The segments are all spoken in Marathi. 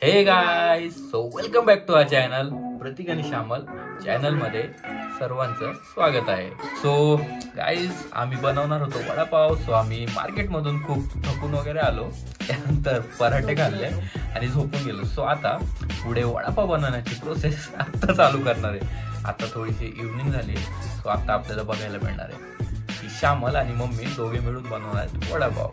हे guys, so welcome back to our channel Prateek आणि श्यामल चॅनल मध्ये सर्वांचं स्वागत आहे. सो गाईज, आम्ही बनवणार होतो वडापाव. सो आम्ही मार्केट मधून खूप थकून वगैरे आलो, त्यानंतर पराठे खाल्ले आणि झोपून गेलो. सो आता पुढे वडापाव बनवण्याची प्रोसेस आता चालू करणार आहे. आता थोडीशी इव्हनिंग झाली, सो आता आपल्याला बघायला मिळणार आहे की श्यामल आणि मम्मी दोघे मिळून बनवणार आहेत वडापाव.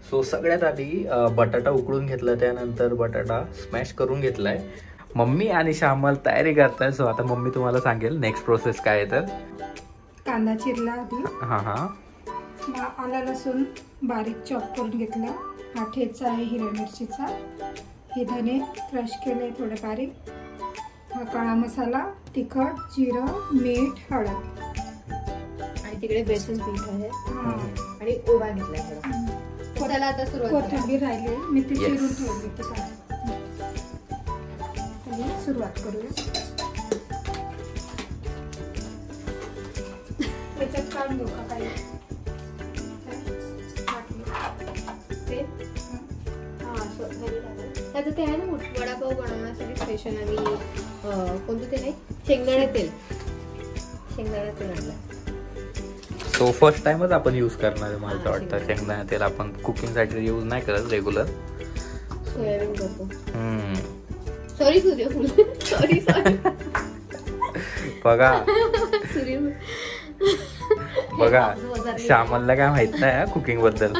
सो सगळ्यात आधी बटाटा उकडून घेतला, त्यानंतर बटाटा स्मॅश करून घेतलाय. मम्मी आणि श्यामल तयारी करताय. सो आता मम्मी तुम्हाला सांगेल नेक्स्ट प्रोसेस काय आहे. तर कांदा चिरला आधी, आला लसूण बारीक चॉप करून घेतला. हा ठेचा आहे हिरव्या मिरचीचा. हे धने क्रश केले थोडे बारीक. हा काळा मसाला, तिखट, जिरं, मीठ, हळद आणि तिकडे बेसन पीठ आहे आणि ओवा घेतलाय. त्याला आता कोथिंबीर राहिली, मी ती चिरून ठेवली. सुरुवात करूया. त्याच्यात काढून घेऊ का काही त्याचं ते आहे ना वडापाव बनवण्यासाठी स्पेशल आम्ही कोणतं तेल आहे, शेंगदाणा तेल आणलं. सो फर्स्ट टाइमच आपण यूज करणार आहे. मला वाटतं शेंगदाणा तेल आपण कुकिंग साठी यूज नाही करत रेग्युलर. सोयाबीन करतो. सॉरी सूर्यफूल बघा बघा, श्यामलला काय माहित नाही कुकिंग बद्दल,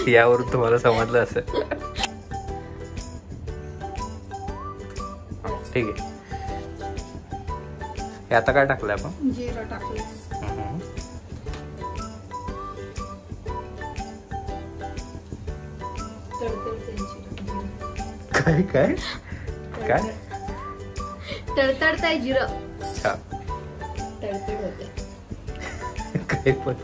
यावरून तुम्हाला समजलं असेल. ठीक आहे. हे आता काय टाकलंय आपण? जिरं टाकलं. काय काय काय तडतडताय जिरं. अच्छा, तडतड होते काय पण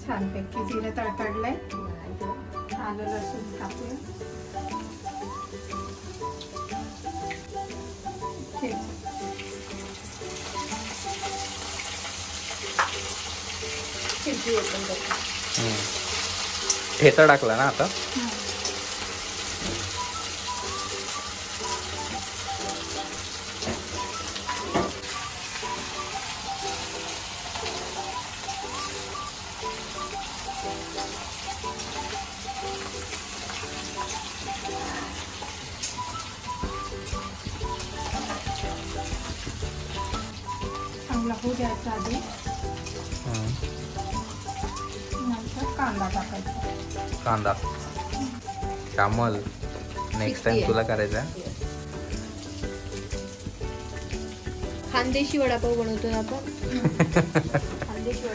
छानपैकी जिरं तडतडलंय. आलं लसूण टाकूया. ठेचा टाकला ना आता. चांगला होऊ द्यायचा आधी, नंतर कांदा टाकायचा. कांदा. श्यामल, नेक्स्ट टाइम तुला करायचा. खानदेशी वडापाव बनवतो आपण. खानदेशी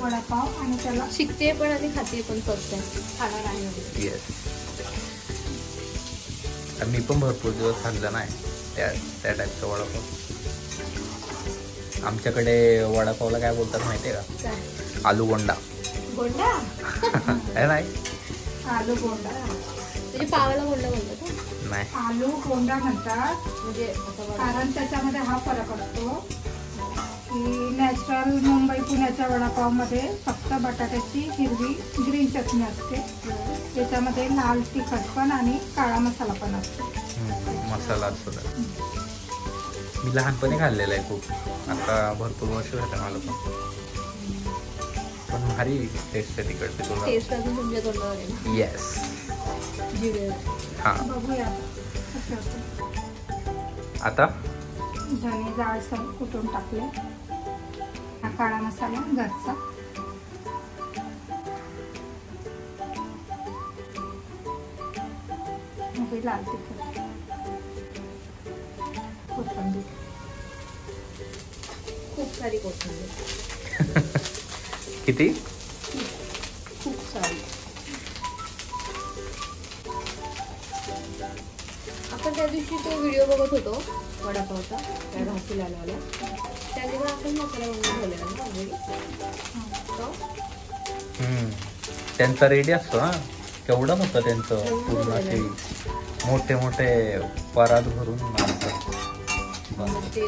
वडापाव आणि त्याला शिकते पण आणि खाते पण फर्स्ट टाइम खाणार आहे. येस, मी पण भरपूर दिवस खाल्ला नाही त्या टाईपचा वडापाव. आमच्याकडे वडापावला काय बोलतात माहितीये का? आलू गोंडा. गोंडा नाही, आलू गोंडा म्हणजे पावाला गोंडा बोलतात नाही, आलू गोंडा म्हणतात. म्हणजे कारण त्याच्यामध्ये हा फरक असतो की नॅचरल मुंबई पुण्याच्या वडापाव मध्ये फक्त बटाट्याची हिरवी ग्रीन चटणी असते. त्याच्यामध्ये लाल तिखट पण आणि काळा मसाला पण असतो. मसाला असतो. मी लहानपणी खाल्लेला आहे खूप, आता भरपूर वर्ष झालं मला पण भारी टेस्ट आहे तिकडचे. तुला टेस्ट अजून तुमच्या तोंडावर आहे. येस. हां, बघूया आता धने जाडसर कुटून टाकले. हा काळा मसाला घरचा. लाल तिखट, कोथिंबीर, खूप सारी कोथिंबीर. किती? खूप सारी. आपण त्या दिवशी तो व्हिडिओ बघत होतो वडापावचा, त्या भाजी लावला त्याने पण आपण मसाला बनवून ठेवलेला ना ऑलरेडी. त्यांचा रेडी असतो ना, केवढं होतं त्यांचं पूर्ण. असे मोठे मोठे परात भरून ते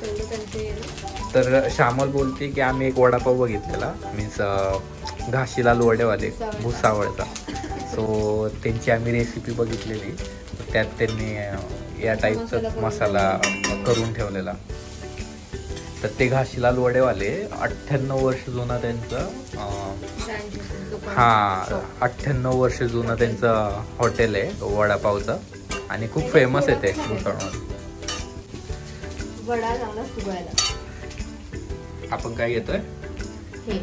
तेवढं त्यांचे ना. तर श्यामल बोलते की आम्ही एक वडापाव बघितलेला मीन्स घाशीलाल वडेवाले भुसावळचा. सो त्यांची आम्ही रेसिपी बघितलेली, त्यात त्यांनी या टाईपचा मसाला करून ठेवलेला. तर ते घाशीलाल वडेवाले 98 वर्ष जुना त्यांचं हा 98 वर्ष जुनं त्यांचं हॉटेल आहे वडापावचं आणि खूप फेमस आहे ते भुसावळमध्ये. वडा चांगला फुगायला आपण काय घेतोय? हे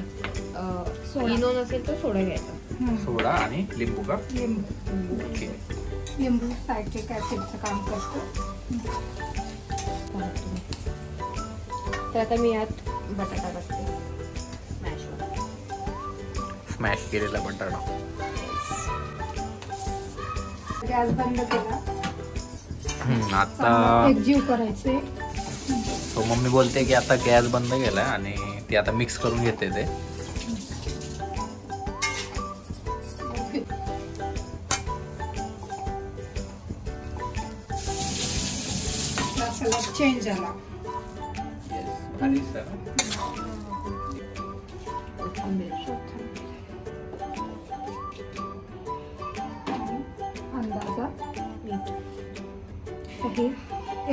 इनो नसेल तर सोडा घ्यायचा. सोडा आणि लिंबू का? लिंबू ओके. लिंबू सायट्रिक ऍसिडचं काम करतो. तर आता मी यात बटाटा टाकते स्मॅश केलेला बटाटा. गॅस बंद केला. आता एकजीव करायचे. तो मम्मी बोलते की आता गॅस बंद केलाय आणि ती आता मिक्स करून घेते ते. चेंज झाला. अंदाजा हे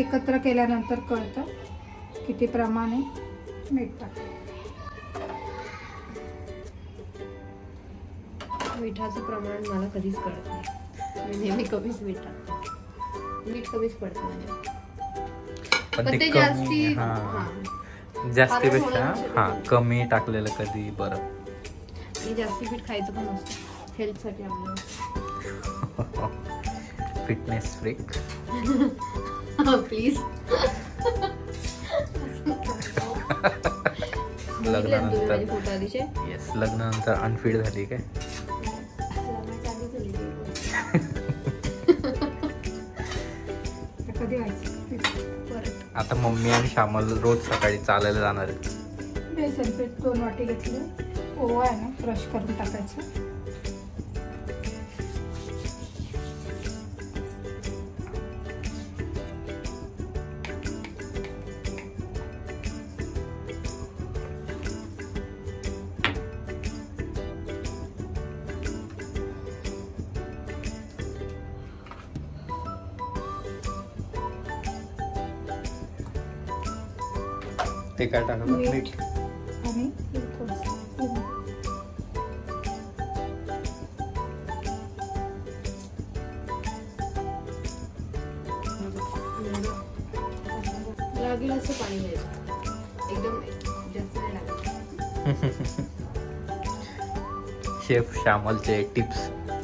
एकत्र केल्यानंतर कळतं किती प्रमाणे मीठ टाकतं. मिठाचं प्रमाण मला कधीच कळत नाही. मी नेहमी कमीच मीठ टाकते. मीठ कमीच पडतं म्हणजे. पण ते जास्ती जास्तीपेक्षा हा कमी टाकलेलं कधी बरं. मी जास्ती पीठ खायचं पण नसतं हेल्थसाठी आपल्याला. Fitness freak please. लग्नानंतर येस लग्नानंतर अनफिट झाली काय? कधी व्हायचं? आता मम्मी आणि श्यामल रोज सकाळी चालायला जाणार आहेत. बेसन पीठ 2 वाटी घेतलं. ओवा आहे ना क्रश करून टाकायचं. ते काय टाकलं? मीठ आणि थोडंसं लिंबू. लागेल असं पाणी घ्यायचं. एकदम जास्त नाही लागत. शेफ श्यामलचे टिप्स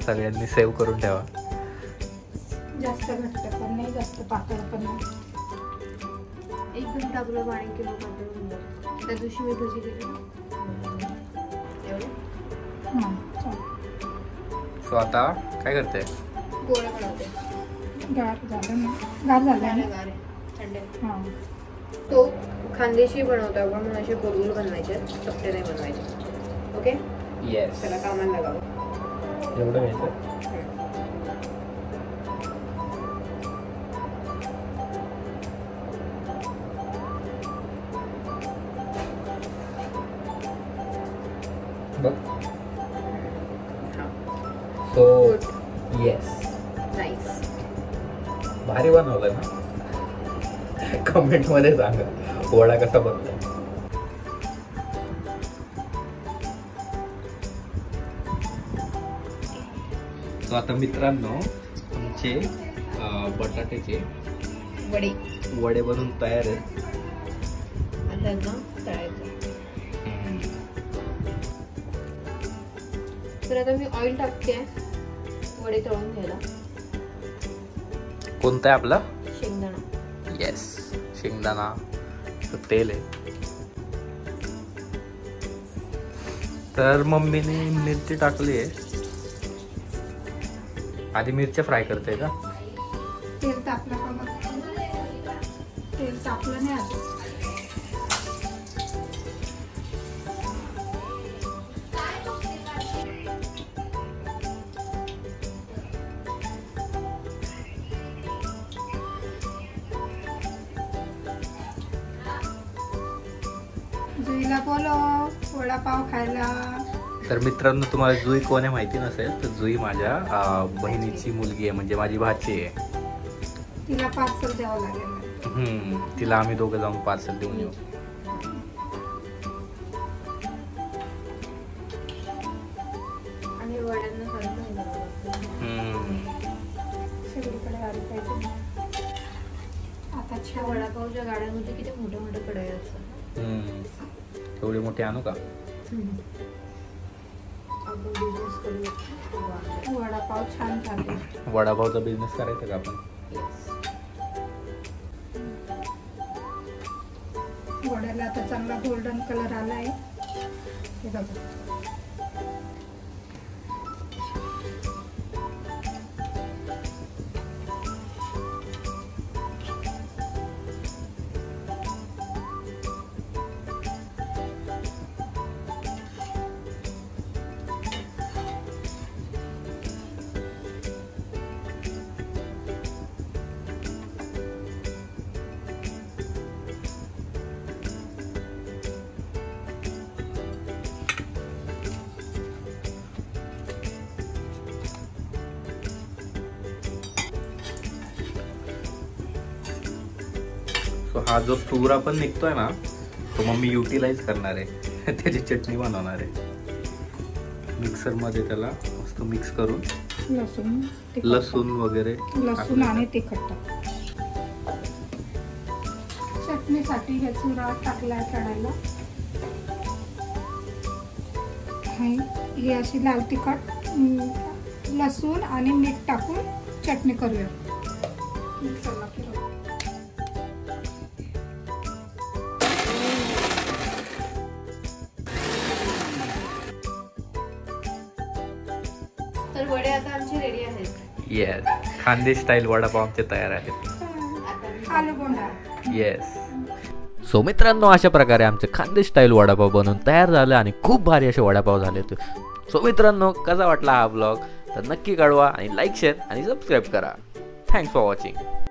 सगळ्यांनी सेव्ह करून ठेवा. जास्त घट्ट पण नाही जास्त पातळ पण नाही. एकदम टाकलं पाणी किंवा पातळ होऊन जातं. त्या दिवशी मी भजी केली एवढं. सो आता काय करते? गोळा बनवते. गार झालं ना? गार झालं ना? गार आहे थंड आहे. हां. तो खानदेशी बनवतो आपण म्हणून असे गोल बनवायचे चपटे नाही बनवायचे. Okay yes. त्याला कामाला लागावं. एवढं घ्यायचं. बघ. So yes nice. भारी बनवलं ना? कमेंट मध्ये सांगा वडा कसा बनला. सो आता मित्रांनो तुमचे बटाट्याचे वडे बनून तयार आहेत. आता ना तळायचं. तर आता मी ऑइल टाकते वडे तळून घ्यायला. कोणतं आहे आपलं? शेंगदाणा. येस शेंगदाणा तेल आहे. तर मम्मीने मिरची टाकली आहे. आधी मिरच्या फ्राय करते का? तेल तापलं का बघ. तेल तापलं नाही आधी. जुईला बोलो वडापाव खायला. तर मित्रांनो, तुम्हाला जुई कोण आहे माहिती नसेल तर जुई माझ्या बहिणीची मुलगी आहे, म्हणजे माझी भाची आहे. तिला पार्सल द्यावं लागेल. तिला आम्ही दोघं जाऊन पार्सल देऊन येऊ. आणि वड्यांना सगळीकडे आली पाहिजे. आता छान वडापावच्या गाड्यांमध्ये किती मोठे मोठे कढई असतात. तेवढे मोठे आणू का? आपण बिझनेस करू. वडापाव छान झाले. वडापावचा बिझनेस करायचा का आपण? वड्याला आता चांगला गोल्डन कलर आलाय. हे बघा. हा जो चुरा पण निघतोय ना, तो मम्मी युटिलाइज करणार आहे. त्याची चटणी बनवणार आहे. मिक्सर मध्ये त्याला मस्त मिक्स करून लसूण वगैरे लसूण आणि तिखट चटणीसाठी हे चुरा टाकलाय काढायला. ही अशी लाल तिखट लसूण आणि मीठ टाकून चटणी करूया. मिक्सरला फिरवू. तर वडे आता आमचे रेडी आहेत. येस, खानदेश स्टाईल वडापाव आमचे तयार आहेत. आलू बोंडा. येस. सो मित्रांनो, अशा प्रकारे आमचे खानदेश स्टाईल वडापाव बनवून तयार झाले आणि खूप भारी असे वडापाव झाले. सो मित्रांनो, कसा वाटला हा ब्लॉग तर नक्की कळवा आणि लाईक, शेअर आणि सबस्क्राईब करा. Thanks for watching.